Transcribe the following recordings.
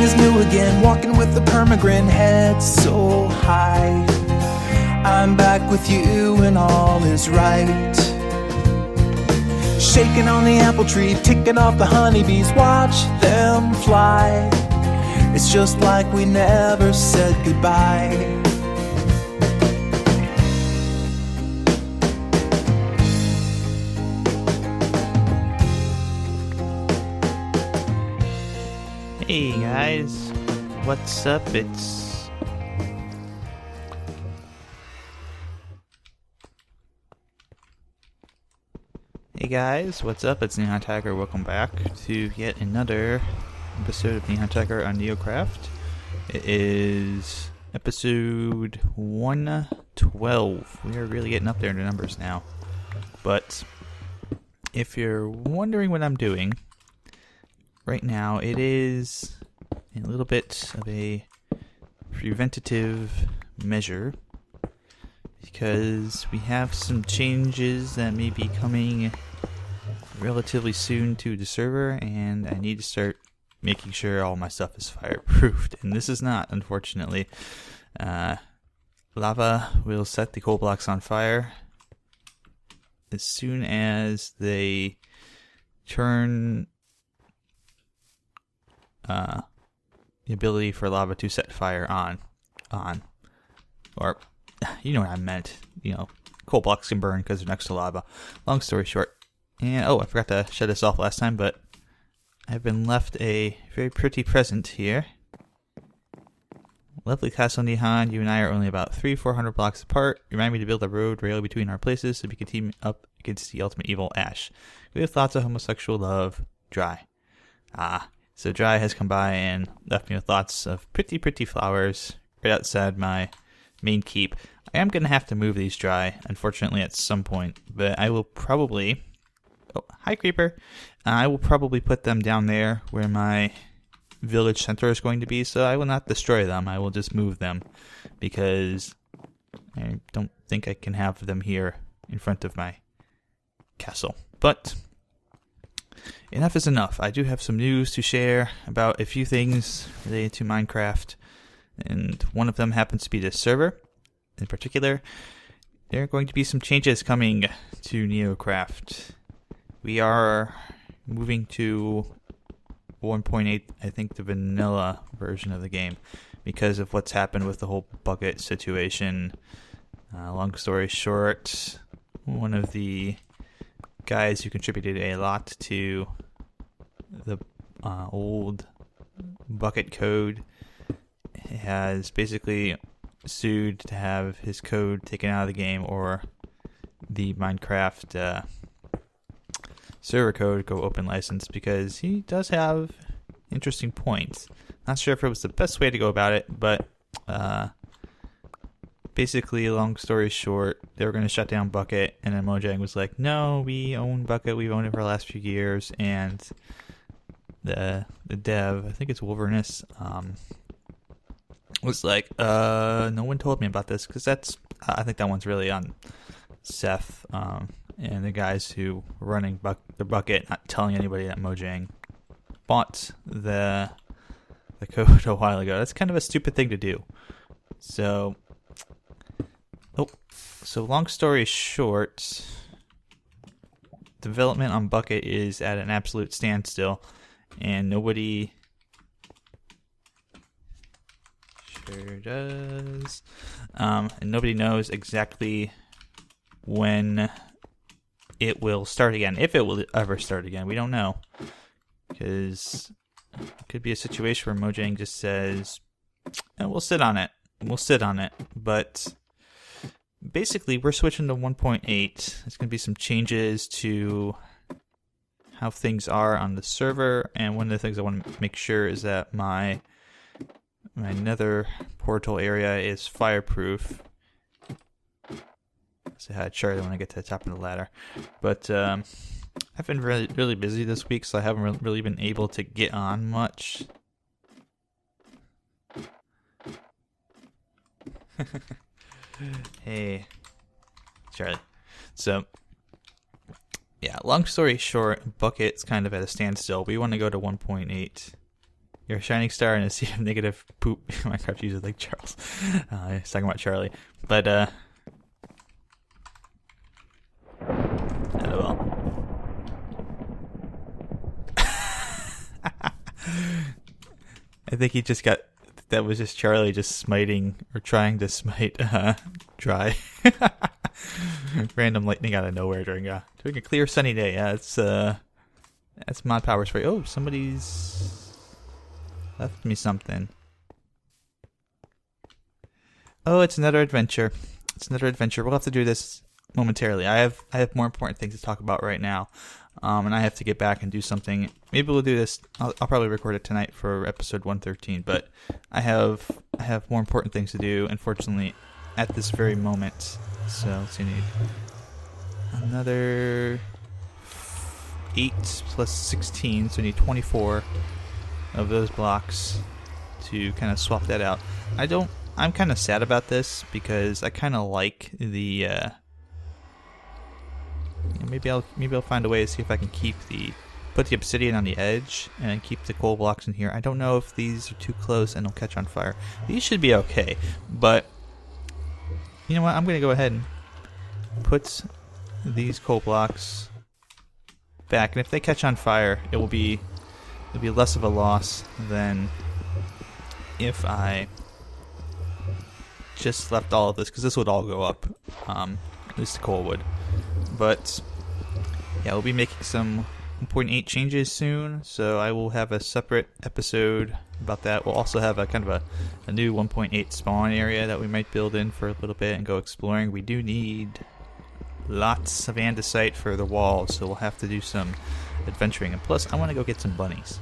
is new again, walking with a permagrin, head so high. I'm back with you and all is right. Shaking on the apple tree, ticking off the honeybees, watch them fly. It's just like we never said goodbye. Hey guys, what's up? Hey guys, what's up? It's NihonTiger. Welcome back to yet another episode of NihonTiger on NeoCraft. It is episode 112. We are really getting up there in the numbers now. But if you're wondering what I'm doing, right now it is a little bit of a preventative measure because we have some changes that may be coming relatively soon to the server, and I need to start making sure all my stuff is fireproofed, and this is not, unfortunately. Lava will set the coal blocks on fire as soon as they turn the ability for lava to set fire on, or you know what I meant, coal blocks can burn because they're next to lava. Long story short, and I forgot to shut this off last time, but I've been left a very pretty present here. Lovely Castle Nihon, you and I are only about 300-400 blocks apart. You remind me to build a road rail between our places so we can team up against the ultimate evil, Ash. We have thoughts of homosexual love, Dry. So Dry has come by and left me with lots of pretty flowers right outside my main keep. I am going to have to move these Dry, unfortunately, at some point, but I will probably... Oh, hi Creeper! I will probably put them down there where my village center is going to be, so I will not destroy them. I will just move them, because I don't think I can have them here in front of my castle. But enough is enough. I do have some news to share about a few things related to Minecraft, and one of them happens to be the server. In particular, there are going to be some changes coming to NeoCraft. We are moving to 1.8, I think the vanilla version of the game, because of what's happened with the whole bucket situation. Long story short, one of the guys who contributed a lot to the old bucket code has basically sued to have his code taken out of the game, or the Minecraft server code go open license, because he does have interesting points. Not sure if it was the best way to go about it, but basically, long story short, they were going to shut down Bucket, and then Mojang was like, no, we own Bucket, we've owned it for the last few years, and the dev, I think it's Wilderness, was like, no one told me about this, because I think that one's really on Seth, and the guys who were running the Bucket, not telling anybody that Mojang bought the code a while ago. That's kind of a stupid thing to do. So long story short, development on Bucket is at an absolute standstill, and nobody sure does, and nobody knows exactly when it will start again, if it will ever start again. We don't know, because it could be a situation where Mojang just says, we'll sit on it, but basically we're switching to 1.8. There's going to be some changes to how things are on the server, and one of the things I want to make sure is that my nether portal area is fireproof. Say hi to Charlie when I get to the top of the ladder. But I've been really busy this week, so I haven't really been able to get on much. Hey, Charlie. So, yeah, long story short, Bucket's kind of at a standstill. We want to go to 1.8 You're a shining star in a sea of negative poop. Minecraft uses like Charles. He's talking about Charlie. But, LOL. I think he just got... That was just Charlie just smiting, or trying to smite, Dry. Random lightning out of nowhere during a clear sunny day. Yeah, that's mod powers for you. Oh, somebody's left me something. Oh, it's another adventure. It's another adventure. We'll have to do this momentarily. I have more important things to talk about right now. And I have to get back and do something. Maybe we'll do this. I'll probably record it tonight for episode 113. But I have more important things to do, unfortunately, at this very moment. So let's see. I need another 8 plus 16, so we need 24 of those blocks to kind of swap that out. I'm kind of sad about this because I kind of like the. Maybe I'll find a way to see if I can put the obsidian on the edge and keep the coal blocks in here. I don't know if these are too close and they'll catch on fire. These should be okay, but you know what? I'm gonna go ahead and put these coal blocks back, and if they catch on fire, it'll be less of a loss than if I just left all of this, because this would all go up. At least the coal would. But yeah, we'll be making some 1.8 changes soon, so I will have a separate episode about that. We'll also have a kind of a new 1.8 spawn area that we might build in for a little bit and go exploring. We do need lots of andesite for the walls, so we'll have to do some adventuring. And plus, I want to go get some bunnies.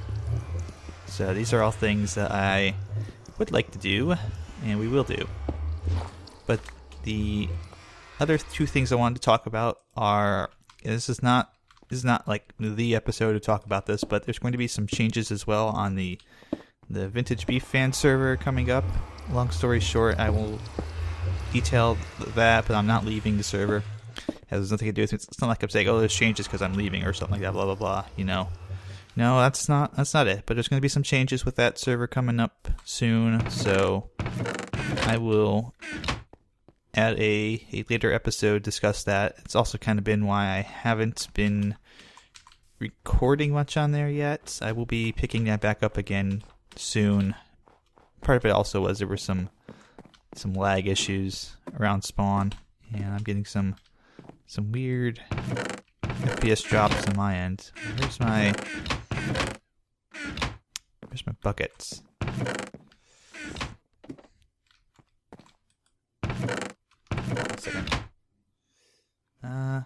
So these are all things that I would like to do, and we will do. But the other two things I wanted to talk about are, this is not like the episode to talk about this, but there's going to be some changes as well on the Vintage Beef fan server coming up. Long story short, I will detail that, but I'm not leaving the server. It has nothing to do with it. It's not like I'm saying, oh, there's changes because I'm leaving or something like that, blah, blah, blah, you know. No, that's not it. But there's going to be some changes with that server coming up soon, so I will at a later episode discuss that. It's also kind of been why I haven't been recording much on there yet. I will be picking that back up again soon. Part of it also was there were some lag issues around spawn, and I'm getting some weird FPS drops on my end. Where's my buckets? Second. Well,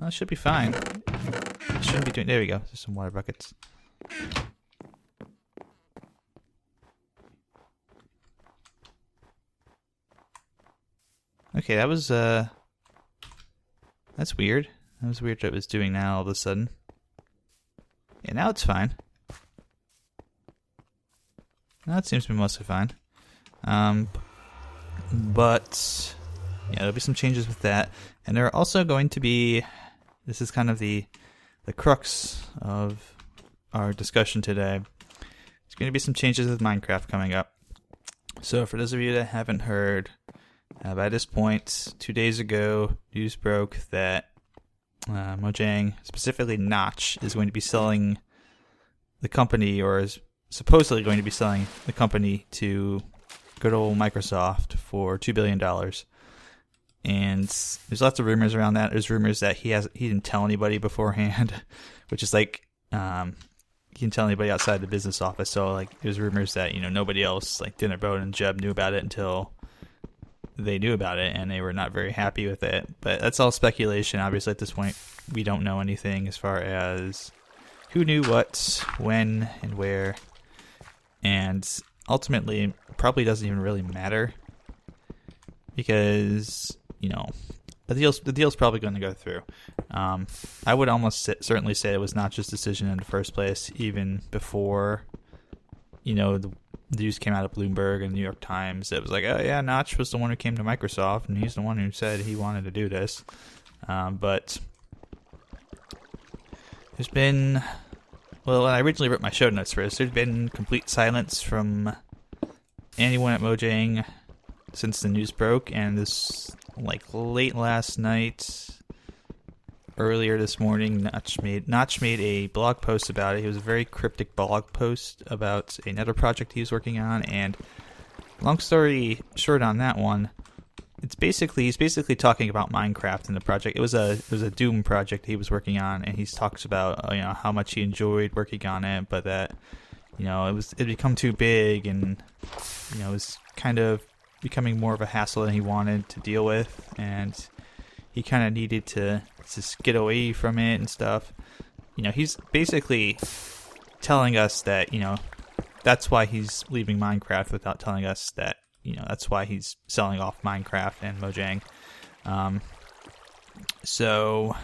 it should be fine. It shouldn't be doing. There we go. There's some water buckets. Okay, that was that's weird. That was weird what it was doing now all of a sudden. Yeah, now it's fine. Now it seems to be mostly fine. But yeah, there'll be some changes with that, and there are also going to be. This is kind of the crux of our discussion today. There's going to be some changes with Minecraft coming up. So for those of you that haven't heard, by this point, 2 days ago, news broke that Mojang, specifically Notch, is going to be selling the company, or is supposedly going to be selling the company to good old Microsoft for $2 billion. And there's lots of rumors around that. There's rumors that he didn't tell anybody beforehand, which is like he didn't tell anybody outside the business office. So like there's rumors that nobody else, like Dinnerboat and Jeb, knew about it until they knew about it, and they were not very happy with it. But that's all speculation. Obviously, at this point, we don't know anything as far as who knew what, when, and where. And ultimately, it probably doesn't even really matter because the deal's probably going to go through. I would almost certainly say it was Notch's decision in the first place, even before the news came out of Bloomberg and the New York Times. It was like, oh yeah, Notch was the one who came to Microsoft, and he's the one who said he wanted to do this. But there's been well, when I originally wrote my show notes for this, there'd been complete silence from anyone at Mojang since the news broke, and this, like, late last night, earlier this morning, Notch made a blog post about it. It was a very cryptic blog post about another project he was working on, and long story short on that one, he's basically talking about Minecraft in the project. It was a Doom project he was working on, and he talks about how much he enjoyed working on it, but that it become too big, and it was kind of becoming more of a hassle than he wanted to deal with, and he kind of needed to just get away from it and stuff. He's basically telling us that that's why he's leaving Minecraft without telling us that that's why he's selling off Minecraft and Mojang. So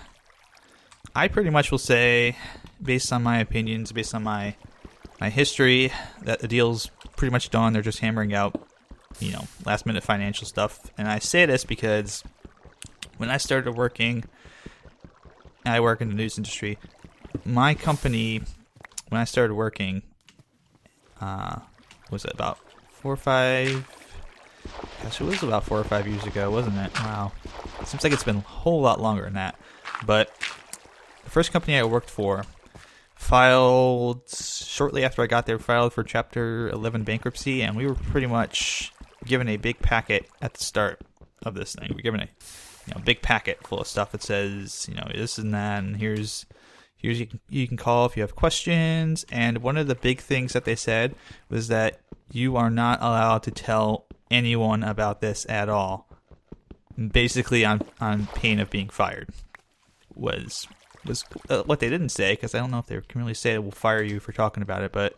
I pretty much will say, based on my opinions, based on my history, that the deal's pretty much done. They're just hammering out last minute financial stuff. And I say this because when I started working, I work in the news industry. My company, when I started working, was it about 4 or 5? Gosh, it was about 4 or 5 years ago, wasn't it? Wow. It seems like it's been a whole lot longer than that. But the first company I worked for filed, shortly after I got there, filed for Chapter 11 bankruptcy, and we were pretty much given a big packet at the start of this thing. We were given a big packet full of stuff that says, this and that, and here's you can call if you have questions. And one of the big things that they said was that you are not allowed to tell anyone about this at all, basically on pain of being fired. Was what they didn't say, because I don't know if they can really say we'll fire you for talking about it, but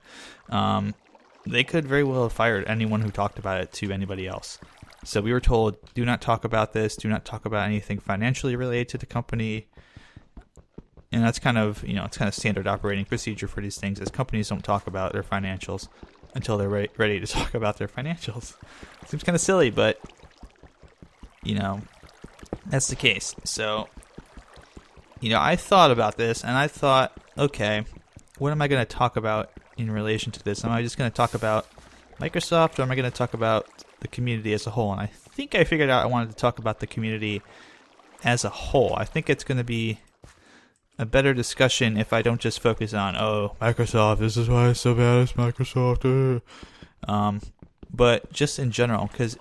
they could very well have fired anyone who talked about it to anybody else. So we were told, do not talk about this, do not talk about anything financially related to the company. And that's kind of, it's kind of standard operating procedure for these things, as companies don't talk about their financials until they're ready to talk about their financials. Seems kind of silly, but, that's the case. So, I thought about this, and I thought, okay, what am I going to talk about in relation to this? Am I just going to talk about Microsoft, or am I going to talk about the community as a whole? And I think I figured out I wanted to talk about the community as a whole. I think it's going to be a better discussion if I don't just focus on, Microsoft, this is why it's so bad, it's Microsoft. But just in general, because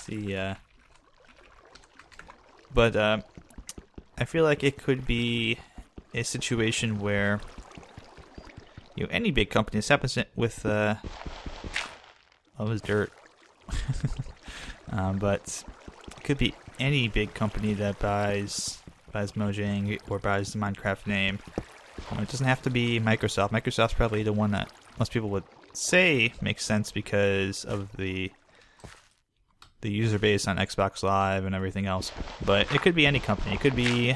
I feel like it could be a situation where any big company, this happens with it was dirt. But it could be any big company that buys Mojang or buys the Minecraft name. It doesn't have to be Microsoft. Microsoft's probably the one that most people would say makes sense because of the user base on Xbox Live and everything else. But it could be any company. It could be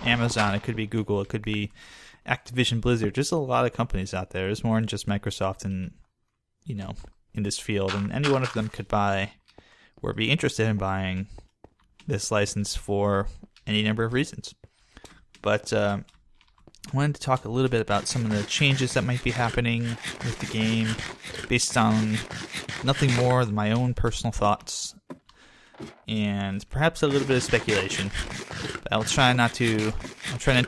Amazon. It could be Google. It could be Activision Blizzard. There's a lot of companies out there. There's more than just Microsoft in this field. And any one of them could buy or be interested in buying this license for any number of reasons. But I wanted to talk a little bit about some of the changes that might be happening with the game based on nothing more than my own personal thoughts and perhaps a little bit of speculation. But I'll try not to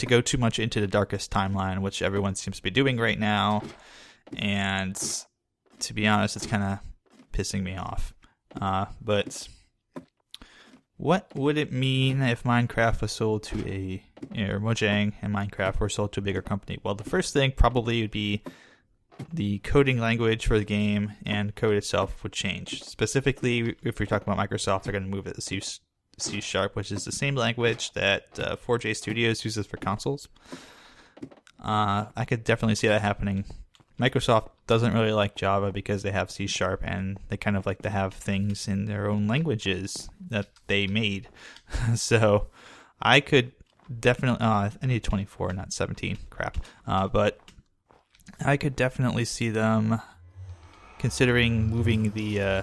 go too much into the darkest timeline, which everyone seems to be doing right now. And to be honest, it's kind of pissing me off. But what would it mean if Minecraft was sold to or Mojang and Minecraft were sold to a bigger company? Well, the first thing probably would be the coding language for the game, and code itself would change. Specifically, if we're talking about Microsoft, they're going to move it to C#, which is the same language that 4J Studios uses for consoles. I could definitely see that happening. Microsoft doesn't really like Java because they have C#, and they kind of like to have things in their own languages that they made. So I could definitely... I need 24, not 17. Crap. But I could definitely see them considering moving the...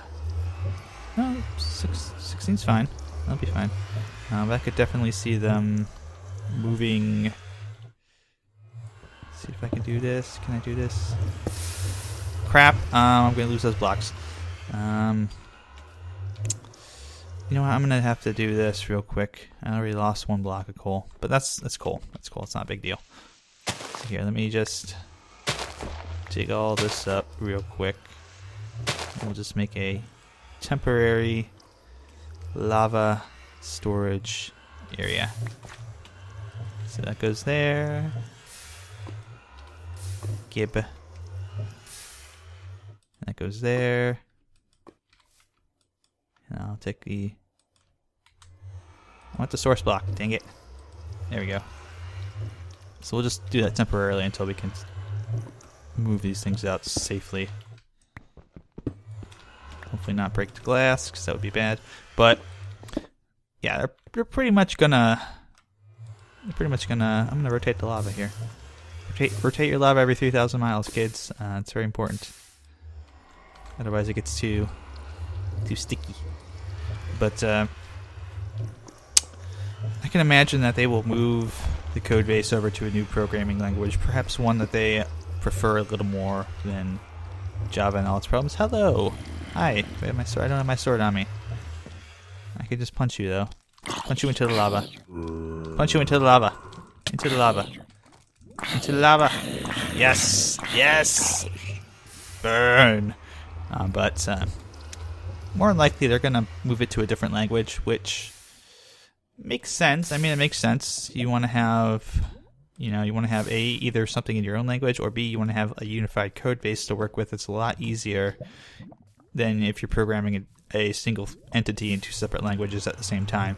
16's fine. That'll be fine. But I could definitely see them moving See if I can do this. Can I do this? Crap. I'm going to lose those blocks. You know what? I'm going to have to do this real quick. I already lost one block of coal. But that's cool. That's cool. It's not a big deal. So here, let me just dig all this up real quick. We'll just make a temporary lava storage area. So that goes there. Gib. That goes there. And I'll take the... I want the source block. Dang it. There we go. So we'll just do that temporarily until we can move these things out safely. Hopefully not break the glass, because that would be bad. But yeah, they're pretty much gonna. I'm gonna rotate the lava here. Rotate your lava every 3,000 miles, kids. It's very important. Otherwise, it gets too sticky. But I can imagine that they will move the code base over to a new programming language, perhaps one that they prefer a little more than Java and all its problems. Hello, hi. I have my sword. I don't have my sword on me. I could just punch you though. Punch you into the lava. Punch you into the lava. Into the lava. Into the lava. Yes. Yes. Burn. But more than likely they're gonna move it to a different language, which makes sense. I mean, it makes sense. You want to have, you want to have either something in your own language, or B, you want to have a unified code base to work with. It's a lot easier than if you're programming a single entity in two separate languages at the same time,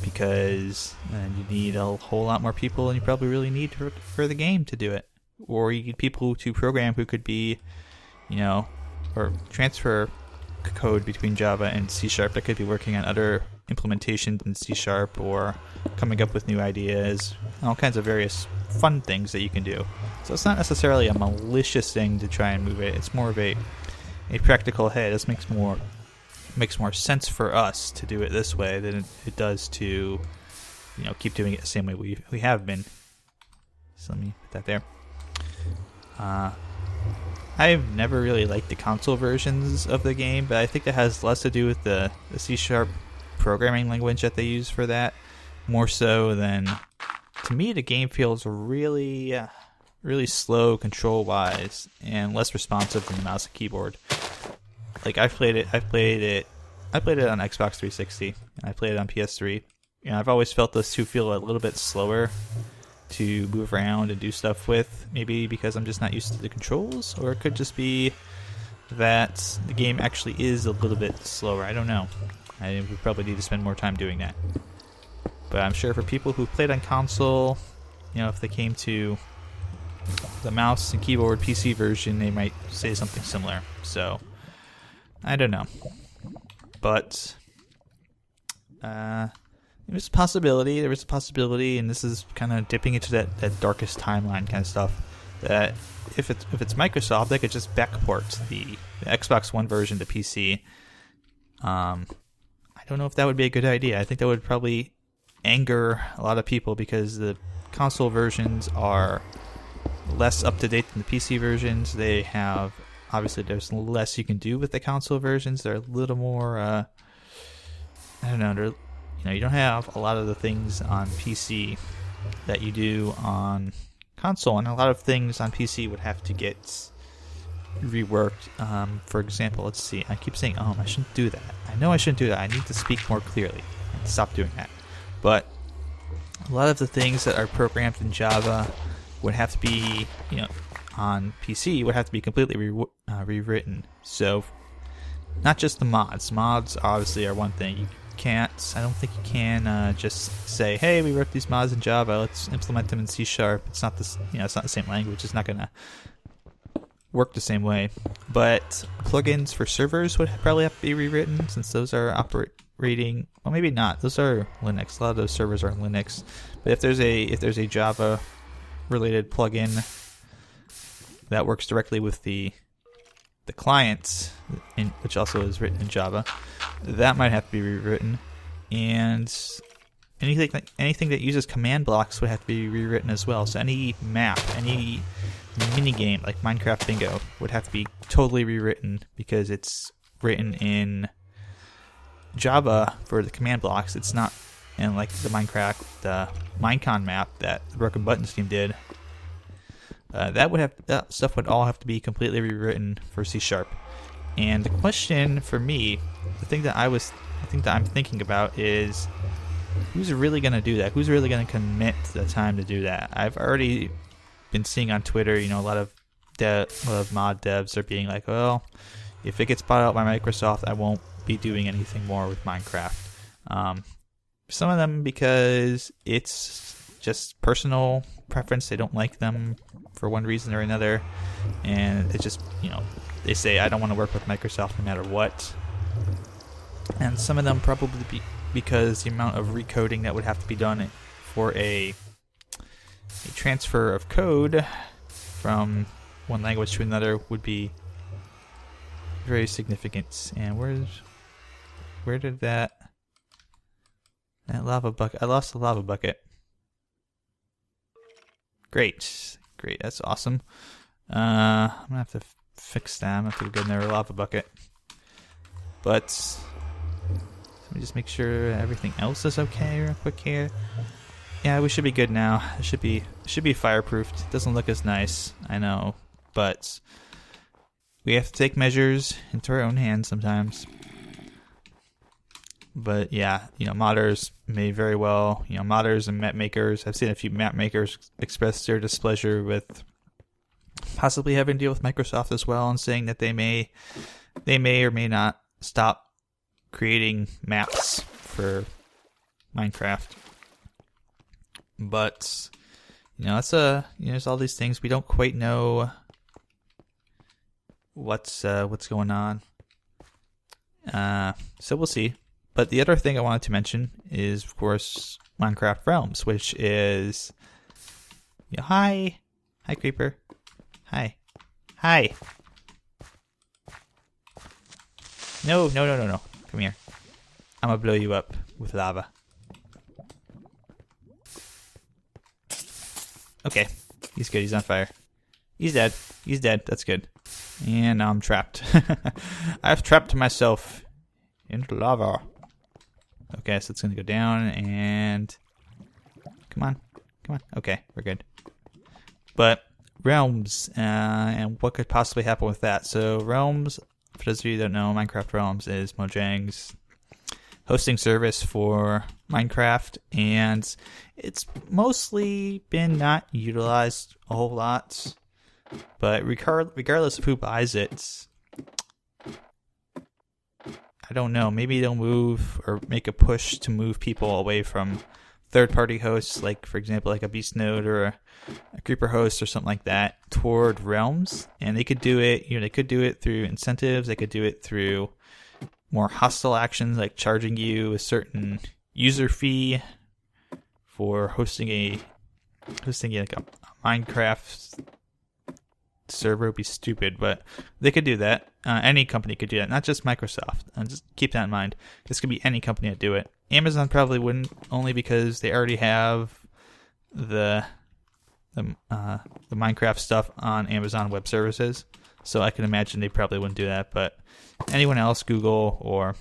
because you need a whole lot more people than you probably really need for the game to do it. Or you need people to program who could be, or transfer code between Java and C# that could be working on other implementations in C# or coming up with new ideas, all kinds of various fun things that you can do. So it's not necessarily a malicious thing to try and move it. It's more of a practical, hey, this makes more sense for us to do it this way than it does to keep doing it the same way we have been. So let me put that there. I've never really liked the console versions of the game, but I think that has less to do with the C# programming language that they use for that, more so than, to me, the game feels really slow control-wise and less responsive than the mouse and keyboard. Like I played it on Xbox 360 and I played it on PS3. I've always felt those two feel a little bit slower to move around and do stuff with, maybe because I'm just not used to the controls, or it could just be that the game actually is a little bit slower. I don't know. I would probably need to spend more time doing that. But I'm sure for people who played on console, if they came to the mouse and keyboard PC version, they might say something similar. So, I don't know. But, there was a possibility, and this is kind of dipping into that darkest timeline kind of stuff, that if it's Microsoft, they could just backport the Xbox One version to PC. I don't know if that would be a good idea. I think that would probably anger a lot of people, because the console versions are less up to date than the PC versions. They have, obviously there's less you can do with the console versions. They're a little more, I don't know, you don't have a lot of the things on PC that you do on console, and a lot of things on PC would have to get reworked. For example, let's see. I keep saying, I shouldn't do that. I know I shouldn't do that. I need to speak more clearly. Stop doing that. But a lot of the things that are programmed in Java would have to be, on PC, would have to be completely rewritten. So, not just the mods. Mods obviously are one thing. I don't think you can just say, hey, we wrote these mods in Java, let's implement them in C#. It's not this, it's not the same language. It's not gonna work the same way. But plugins for servers would probably have to be rewritten, since those are operating. Well, maybe not. Those are Linux. A lot of those servers are in Linux. But if there's a Java related plugin that works directly with the client, which also is written in Java, that might have to be rewritten. And anything that uses command blocks would have to be rewritten as well. So any map, any mini game like Minecraft Bingo would have to be totally rewritten because it's written in Java for the command blocks. It's not in like the Minecon map that the Broken Buttons team did. That stuff would all have to be completely rewritten for C#. And the question for me, the thing that I'm thinking about is, who's really going to do that? Who's really going to commit the time to do that? I've already been seeing on Twitter, a lot of mod devs are being like, well, if it gets bought out by Microsoft, I won't be doing anything more with Minecraft. Some of them because it's just personal preference. They don't like them for one reason or another. And it's just, they say, I don't want to work with Microsoft no matter what. And some of them probably because the amount of recoding that would have to be done for a transfer of code from one language to another would be very significant. And where did that lava bucket? I lost the lava bucket. Great, that's awesome. I'm gonna have to fix that. I'm gonna have to get another lava bucket. But let me just make sure everything else is okay real quick here. Yeah, we should be good now. It should be fireproofed. It doesn't look as nice, I know, but we have to take measures into our own hands sometimes. But yeah, modders may very well, modders and map makers. I've seen a few map makers express their displeasure with possibly having to deal with Microsoft as well, and saying that they may or may not stop creating maps for Minecraft. But there's all these things we don't quite know what's going on. So we'll see. But the other thing I wanted to mention is, of course, Minecraft Realms, which is hi creeper, hi. No, come here. I'm gonna blow you up with lava. Okay, he's good. He's on fire. He's dead. That's good. And now I'm trapped. I've trapped myself into lava. Okay, so it's gonna go down and come on. Okay, we're good. But Realms and what could possibly happen with that? So Realms, for those of you who don't know, Minecraft Realms is Mojang's hosting service for Minecraft, and it's mostly been not utilized a whole lot. But regardless of who buys it, I don't know, maybe they'll move or make a push to move people away from third-party hosts, like, for example, like a Beast Node or a Creeper host or something like that, toward Realms. And they could do it, they could do it through incentives, they could do it through more hostile actions, like charging you a certain user fee for hosting like a Minecraft server. Would be stupid, but they could do that. Any company could do that, not just Microsoft. And just keep that in mind. This could be any company that do it. Amazon probably wouldn't, only because they already have the Minecraft stuff on Amazon Web Services. So I can imagine they probably wouldn't do that. But anyone else, Google or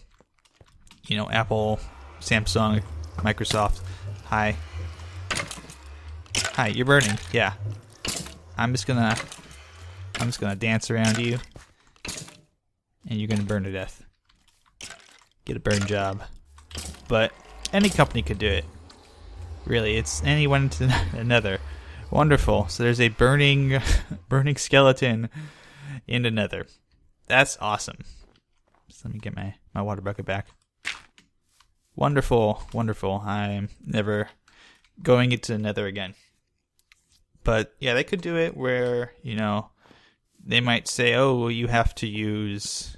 Apple, Samsung, Microsoft, hi, you're burning. Yeah, I'm just gonna dance around you, and you're gonna burn to death. Get a burn job. But any company could do it. Really, it's anyone to another. Wonderful. So there's a burning skeleton in the Nether. That's awesome. So let me get my water bucket back. Wonderful. I'm never going into the Nether again. But yeah, they could do it where, they might say, oh, well, you have to use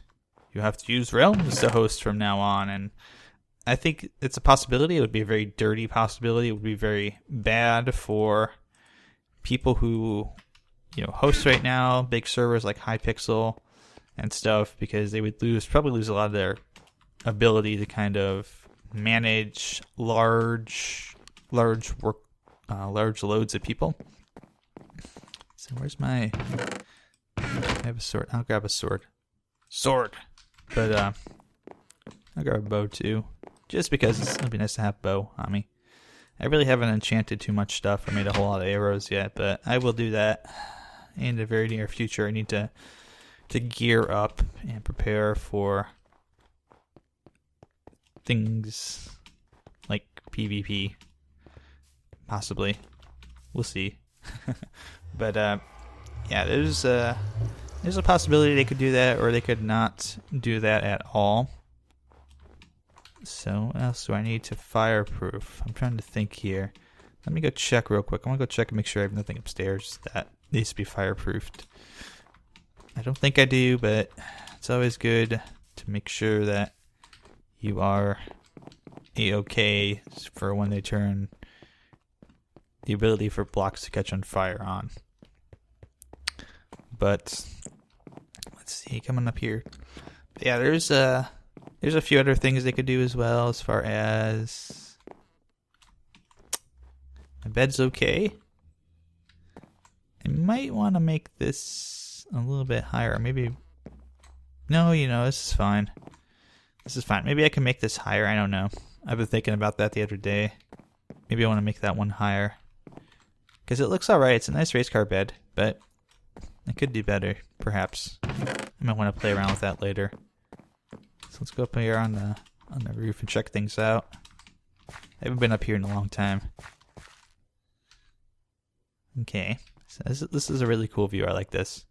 Realms to host from now on. And I think it's a possibility. It would be a very dirty possibility. It would be very bad for people who, host right now, big servers like Hypixel and stuff, because they would probably lose a lot of their ability to kind of manage large loads of people. So where's my? I have a sword. I'll grab a sword. But I'll grab a bow too, just because it'll be nice to have a bow on me. I really haven't enchanted too much stuff or made a whole lot of arrows yet, but I will do that in the very near future. I need to gear up and prepare for things like PvP, possibly. We'll see. But yeah, there's a possibility they could do that, or they could not do that at all. So what else do I need to fireproof? I'm trying to think here. Let me go check real quick. I want to go check and make sure I have nothing upstairs that needs to be fireproofed. I don't think I do, but it's always good to make sure that you are A-okay for when they turn the ability for blocks to catch on fire on. But let's see, coming up here. But yeah, there's a few other things they could do as well, as far as my bed's okay. I might want to make this a little bit higher. Maybe, no, this is fine. This is fine. Maybe I can make this higher. I don't know. I've been thinking about that the other day. Maybe I want to make that one higher, because it looks alright. It's a nice race car bed, but I could do better, perhaps. I might want to play around with that later. So let's go up here on the roof and check things out. I haven't been up here in a long time. Okay, so this is a really cool view. I like this.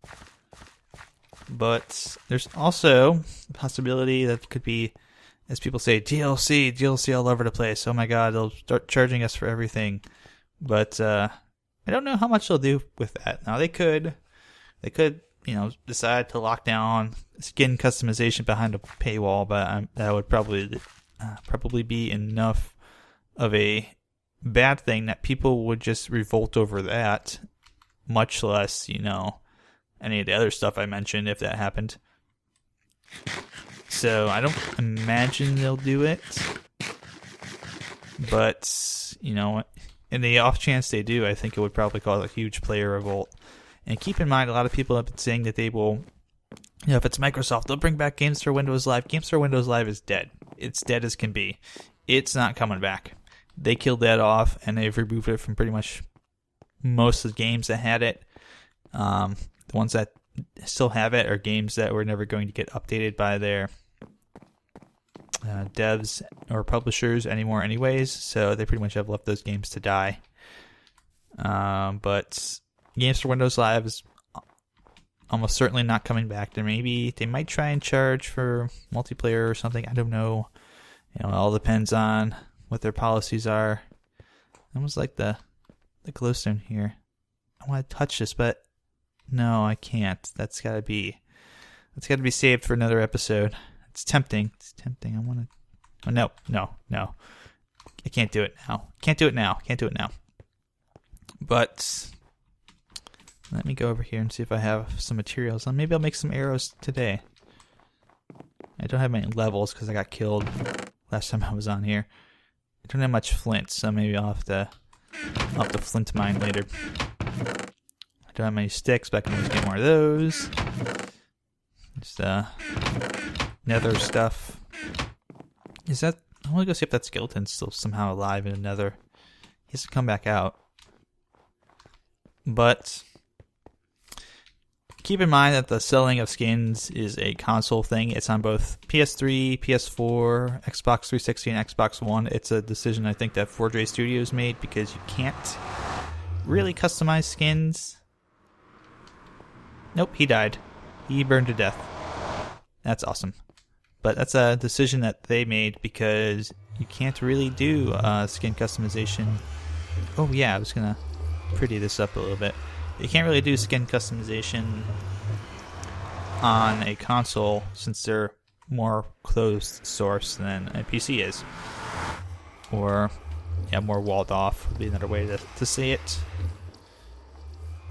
But there's also a possibility that could be, as people say, DLC all over the place. Oh my god, they'll start charging us for everything. But I don't know how much they'll do with that. Now they could decide to lock down skin customization behind a paywall, but that would probably be enough of a bad thing that people would just revolt over that, much less, any of the other stuff I mentioned if that happened. So I don't imagine they'll do it, but, in the off chance they do, I think it would probably cause a huge player revolt. And keep in mind, a lot of people have been saying that they will, if it's Microsoft, they'll bring back Games for Windows Live. Games for Windows Live is dead. It's dead as can be. It's not coming back. They killed that off, and they've removed it from pretty much most of the games that had it. The ones that still have it are games that were never going to get updated by their devs or publishers anymore anyways, so they pretty much have left those games to die. But Games for Windows Live is almost certainly not coming back. They might try and charge for multiplayer or something. I don't know. It all depends on what their policies are. I almost like the glowstone here. I want to touch this, but no, I can't. That's gotta be saved for another episode. It's tempting. I want to. Oh, no. I can't do it now. But let me go over here and see if I have some materials. Maybe I'll make some arrows today. I don't have many levels because I got killed last time I was on here. I don't have much flint, so maybe I'll have to flint mine later. I don't have many sticks, but I can always get more of those. Just nether stuff. I want to go see if that skeleton's still somehow alive in the nether. He has to come back out. But keep in mind that the selling of skins is a console thing. It's on both PS3, PS4, Xbox 360, and Xbox One. It's a decision I think that 4J Studios made because you can't really customize skins. Nope, he died. He burned to death. That's awesome. But that's a decision that they made because you can't really do skin customization. Oh yeah, I was going to pretty this up a little bit. You can't really do skin customization on a console since they're more closed source than a PC is. Or, yeah, more walled off would be another way to say it.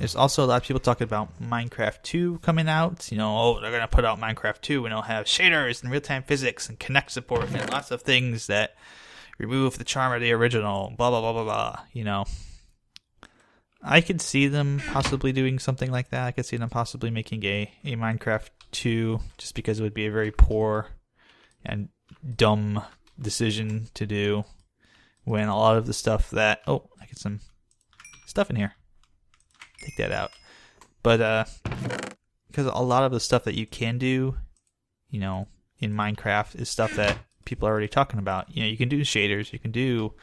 There's also a lot of people talking about Minecraft 2 coming out. You know, oh, they're going to put out Minecraft 2 and it'll have shaders and real-time physics and Connect support and lots of things that remove the charm of the original, blah, blah, blah, blah, blah. You know, I could see them possibly doing something like that. I could see them possibly making a Minecraft 2 just because it would be a very poor and dumb decision to do when a lot of the stuff that... Oh, I get some stuff in here. Take that out. But because a lot of the stuff that you can do, you know, in Minecraft is stuff that people are already talking about. You know, you can do shaders. You can do...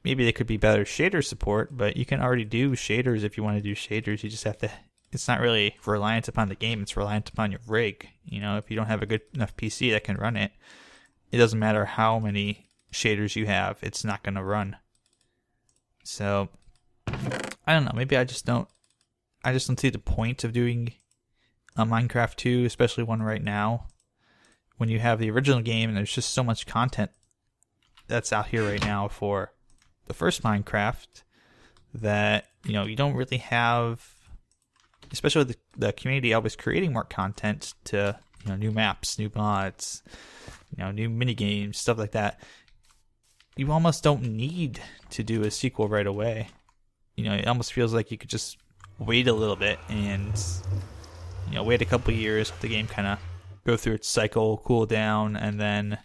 Maybe they could be better shader support, but you can already do shaders if you want to do shaders. You just have to... It's not really reliant upon the game. It's reliant upon your rig. You know, if you don't have a good enough PC that can run it, it doesn't matter how many shaders you have. It's not going to run. So... I don't know. Maybe I just don't see the point of doing a Minecraft 2, especially one right now, when you have the original game and there's just so much content that's out here right now for the first Minecraft that, you know, you don't really have, especially with the community always creating more content to, you know, new maps, new mods, you know, new mini games, stuff like that. You almost don't need to do a sequel right away. You know, it almost feels like you could just wait a little bit and, you know, wait a couple years, let the game kind of go through its cycle, cool down, and then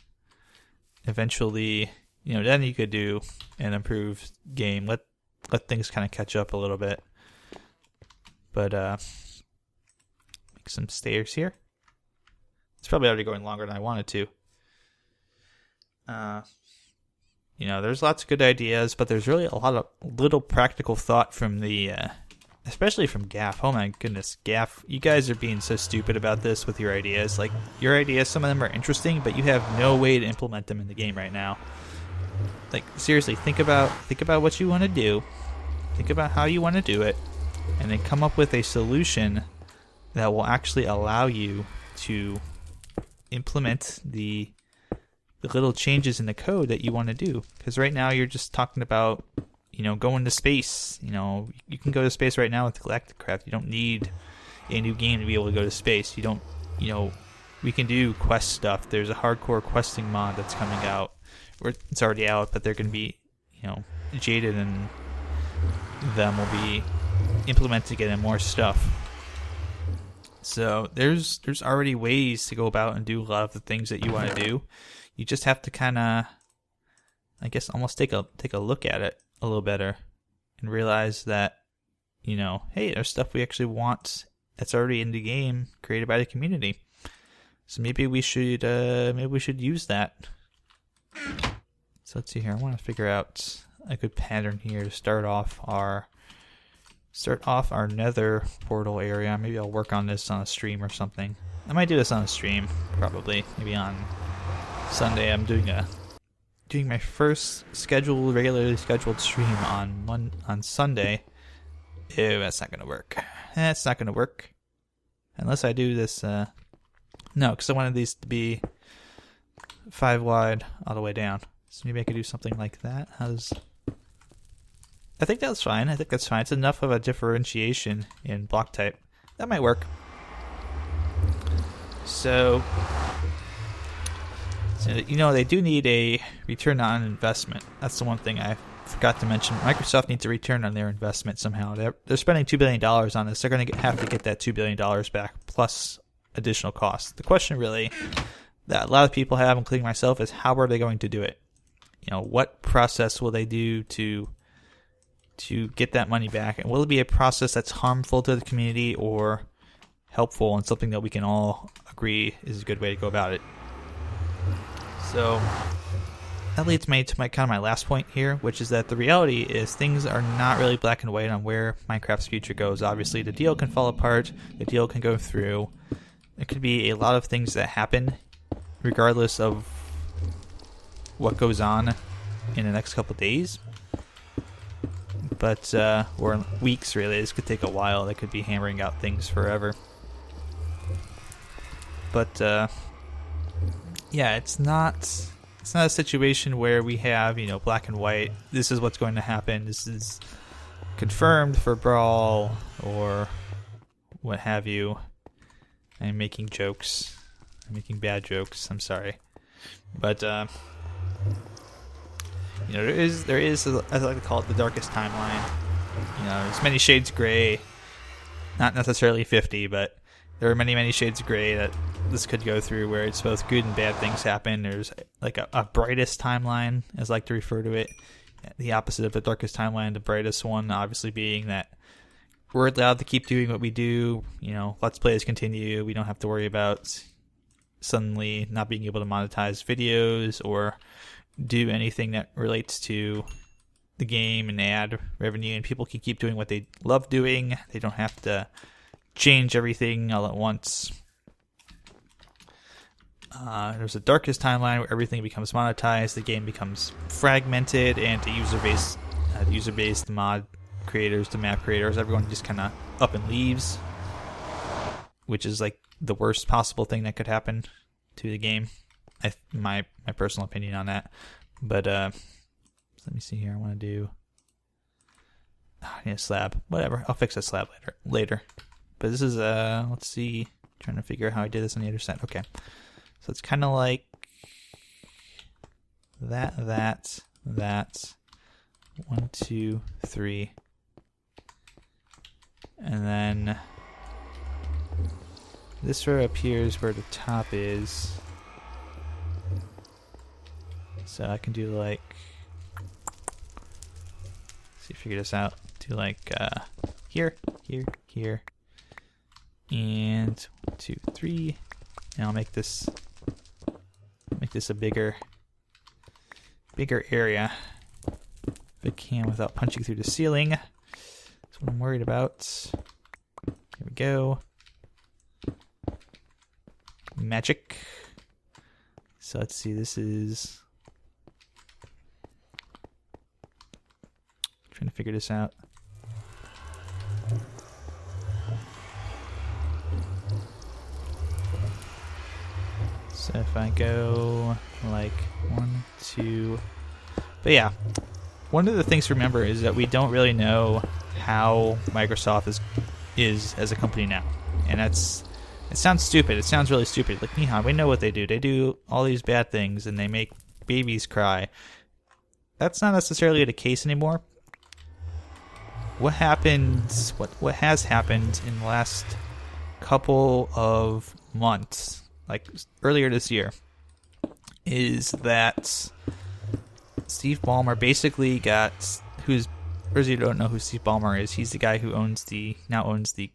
eventually, you know, then you could do an improved game. Let things kind of catch up a little bit. But make some stairs here. It's probably already going longer than I wanted to. You know, there's lots of good ideas, but there's really a lot of little practical thought from the, especially from GAF. Oh my goodness, GAF, you guys are being so stupid about this with your ideas. Like, your ideas, some of them are interesting, but you have no way to implement them in the game right now. Like, seriously, think about what you want to do. Think about how you want to do it, and then come up with a solution that will actually allow you to implement the little changes in the code that you want to do. Because right now you're just talking about, you know, going to space. You know, you can go to space right now with NeoCraft. You don't need a new game to be able to go to space. You don't, you know, we can do quest stuff. There's a hardcore questing mod that's coming out, or it's already out, but they're going to be, you know, Jaded and them will be implementing it in more stuff. So there's already ways to go about and do a lot of the things that you want to do. You just have to kind of, I guess, almost take a look at it a little better and realize that, you know, hey, there's stuff we actually want that's already in the game created by the community. So maybe we should use that. So let's see here. I want to figure out a good pattern here to start off our nether portal area. Maybe I'll work on this on a stream or something. I might do this on a stream, probably. Maybe on Sunday. I'm doing my first regularly scheduled stream on Sunday. Ew, that's not gonna work. That's not gonna work unless I do this. No, because I wanted these to be 5 wide all the way down. So maybe I could do something like that. I think that's fine. I think that's fine. It's enough of a differentiation in block type. That might work. So, you know, they do need a return on investment. That's the one thing I forgot to mention. Microsoft needs a return on their investment somehow. They're spending $2 billion on this. They're going to have to get that $2 billion back, plus additional costs. The question really that a lot of people have, including myself, is how are they going to do it? You know, what process will they do to get that money back? And will it be a process that's harmful to the community or helpful and something that we can all agree is a good way to go about it? So that leads me to my last point here, which is that the reality is things are not really black and white on where Minecraft's future goes. Obviously, the deal can fall apart, the deal can go through. There could be a lot of things that happen regardless of what goes on in the next couple of days. But, or weeks really. This could take a while. They could be hammering out things forever. But, yeah, it's not a situation where we have, you know, black and white. This is what's going to happen. This is confirmed for Brawl or what have you. I'm making jokes. I'm making bad jokes. I'm sorry. But, there is, as I like to call it, the darkest timeline. There's many shades of gray. Not necessarily 50, but there are many, many shades of gray that this could go through where it's both good and bad things happen. There's like a brightest timeline, as I like to refer to it. The opposite of the darkest timeline, the brightest one obviously being that we're allowed to keep doing what we do. Let's plays continue. We don't have to worry about suddenly not being able to monetize videos or do anything that relates to the game and ad revenue, and people can keep doing what they love doing. They don't have to change everything all at once. There's a darkest timeline where everything becomes monetized, the game becomes fragmented, and the user base, the mod creators, the map creators, everyone just kind of up and leaves, which is like the worst possible thing that could happen to the game. My personal opinion on that. But let me see here. I want to do. I need a slab. Whatever. I'll fix a slab later. But this is let's see. Trying to figure out how I did this on the other side. Okay. So it's kind of like that. 1, 2, 3. And then this row appears where the top is. So I can do like, see, figure this out. Do like here, and 1, 2, 3, and I'll make this a bigger area if I can without punching through the ceiling. That's what I'm worried about. Here we go. Magic. So let's see. This is. Trying to figure this out. So if I go like 1, 2, but yeah, one of the things to remember is that we don't really know how Microsoft is as a company now, and it sounds stupid. It sounds really stupid. Like Nihon, we know what they do. They do all these bad things, and they make babies cry. That's not necessarily the case anymore. What happens? What has happened in the last couple of months, like earlier this year, is that Steve Ballmer basically got, for those of you who don't know who Steve Ballmer is, he's the guy who now owns the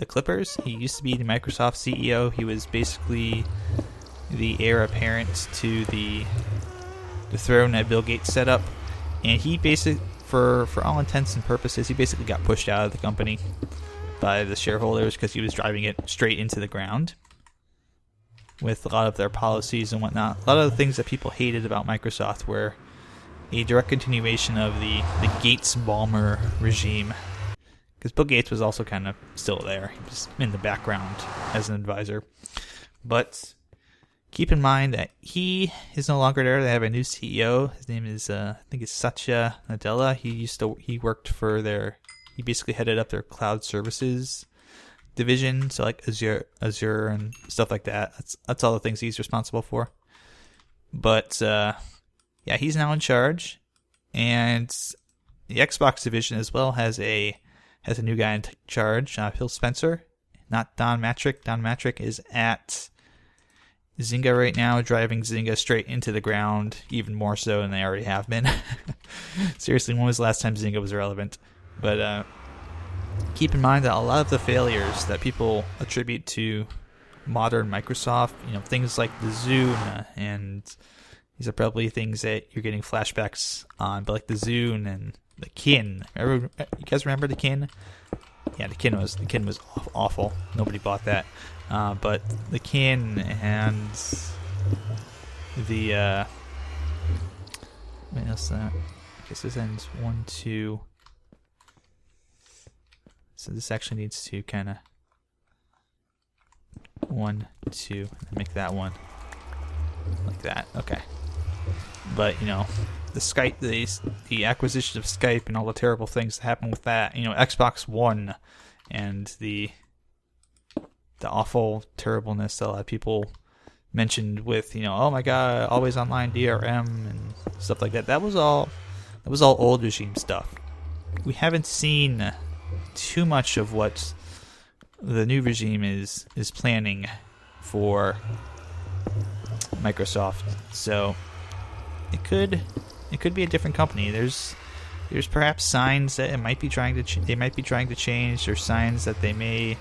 Clippers. He used to be the Microsoft CEO. He was basically the heir apparent to the throne that Bill Gates set up, and he basically, for all intents and purposes, he basically got pushed out of the company by the shareholders because he was driving it straight into the ground with a lot of their policies and whatnot. A lot of the things that people hated about Microsoft were a direct continuation of the Gates-Ballmer regime. Because Bill Gates was also kind of still there. He was in the background as an advisor. But keep in mind that he is no longer there. They have a new CEO. His name is, I think it's Satya Nadella. He worked for he basically headed up their cloud services division. So like Azure and stuff like that. That's all the things he's responsible for. But, yeah, he's now in charge. And the Xbox division as well has a new guy in charge, Phil Spencer, not Don Matrick. Don Matrick is at Zynga right now, driving Zynga straight into the ground, even more so than they already have been. Seriously, when was the last time Zynga was relevant? But keep in mind that a lot of the failures that people attribute to modern Microsoft, things like the Zune, and these are probably things that you're getting flashbacks on, but like the Zune and the Kin. You guys remember the Kin? Yeah, the Kin was awful. Nobody bought that. But the Kin and the what else? I guess this ends 1, 2. So this actually needs to kind of 1, 2, and make that one like that. Okay. But Skype, the acquisition of Skype, and all the terrible things that happened with that. You know, Xbox One, and the awful terribleness that a lot of people mentioned with, you know, oh my god, always online DRM and stuff like that. That was all old regime stuff. We haven't seen too much of what the new regime is planning for Microsoft. So it could be a different company. There's perhaps signs that it might be trying to change. There's signs that they may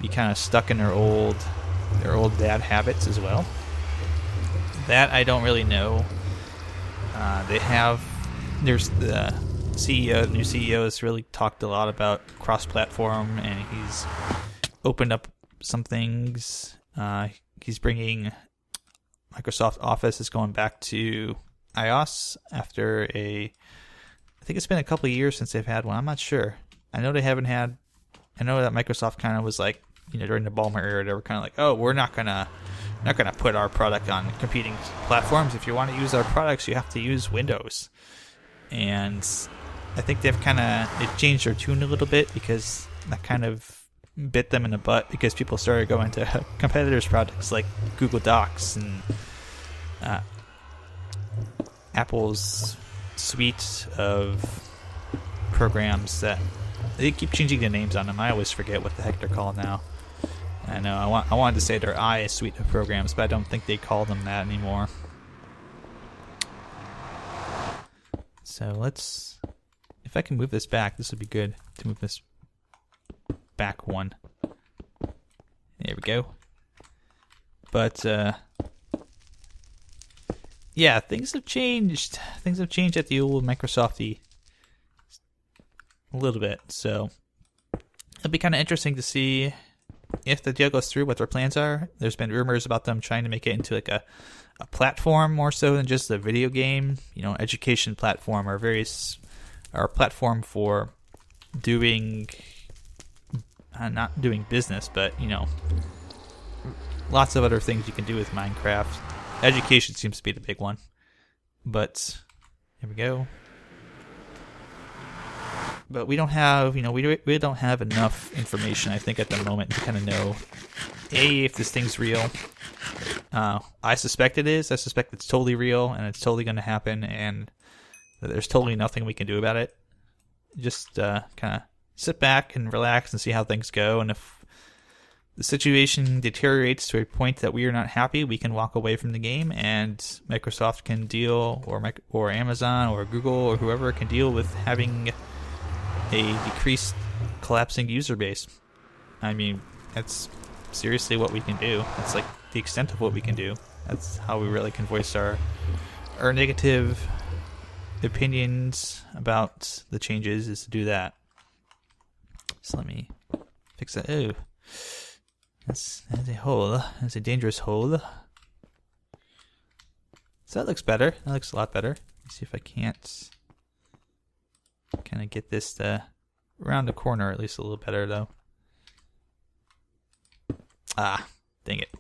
be kind of stuck in their old bad habits as well. That I don't really know. There's the CEO, the new CEO has really talked a lot about cross-platform, and he's opened up some things. He's bringing Microsoft Office is going back to iOS after I think it's been a couple of years since they've had one. I'm not sure. I know that Microsoft kind of was like, you know, during the Ballmer era, they were kind of like, oh, we're not gonna put our product on competing platforms. If you want to use our products, you have to use Windows. And I think they changed their tune a little bit, because that kind of bit them in the butt, because people started going to competitors' products like Google Docs and Apple's suite of programs that they keep changing the names on them. I always forget what the heck they're called now. I know I wanted to say their suite of programs, but I don't think they call them that anymore. So if I can move this back, this would be good to move this back one. There we go. But yeah, things have changed. Things have changed at the old Microsofty a little bit. So it'll be kind of interesting to see if the deal goes through, what their plans are. There's been rumors about them trying to make it into like a platform more so than just a video game, you know, education platform, or a platform for doing not doing business, but, you know, lots of other things you can do with Minecraft. Education seems to be the big one. But here we go. But we don't have, you know, we don't have enough information, I think, at the moment to kind of know, if this thing's real. I suspect it is. I suspect it's totally real, and it's totally going to happen, and there's totally nothing we can do about it. Just kind of sit back and relax and see how things go, and if the situation deteriorates to a point that we are not happy, we can walk away from the game, and Microsoft can deal, or Amazon or Google or whoever can deal with having a decreased, collapsing user base. I mean, that's seriously what we can do. That's like the extent of what we can do. That's how we really can voice our negative opinions about the changes, is to do that. So let me fix that. Oh, that's a hole. That's a dangerous hole. So that looks better. That looks a lot better. Let's see if I can't kind of get this around the corner at least a little better, though. Ah, dang it.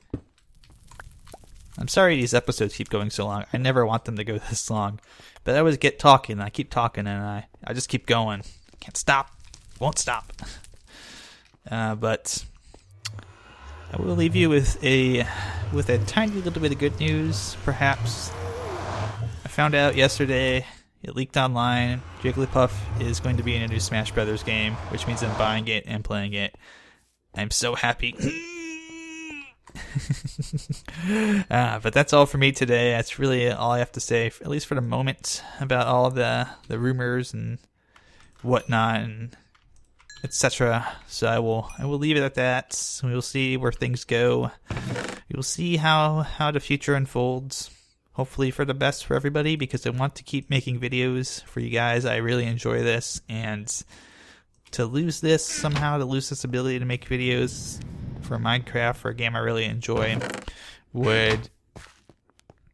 I'm sorry these episodes keep going so long. I never want them to go this long. But I always get talking, and I keep talking, and I just keep going. Can't stop. Won't stop. But I will leave you with a tiny little bit of good news, perhaps. I found out yesterday, it leaked online, Jigglypuff is going to be in a new Smash Brothers game, which means I'm buying it and playing it. I'm so happy. But that's all for me today. That's really all I have to say, at least for the moment, about all the rumors and whatnot and etc. So I will leave it at that. We will see where things go. We will see how the future unfolds. Hopefully for the best for everybody, because I want to keep making videos for you guys. I really enjoy this, and to lose this ability to make videos for Minecraft, for a game I really enjoy, would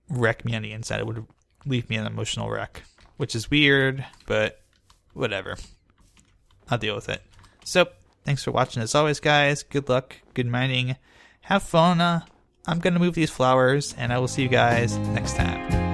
wreck me on the inside. It would leave me an emotional wreck, which is weird, but whatever. I'll deal with it. So, thanks for watching as always, guys. Good luck, good mining, have fun. I'm going to move these flowers, and I will see you guys next time.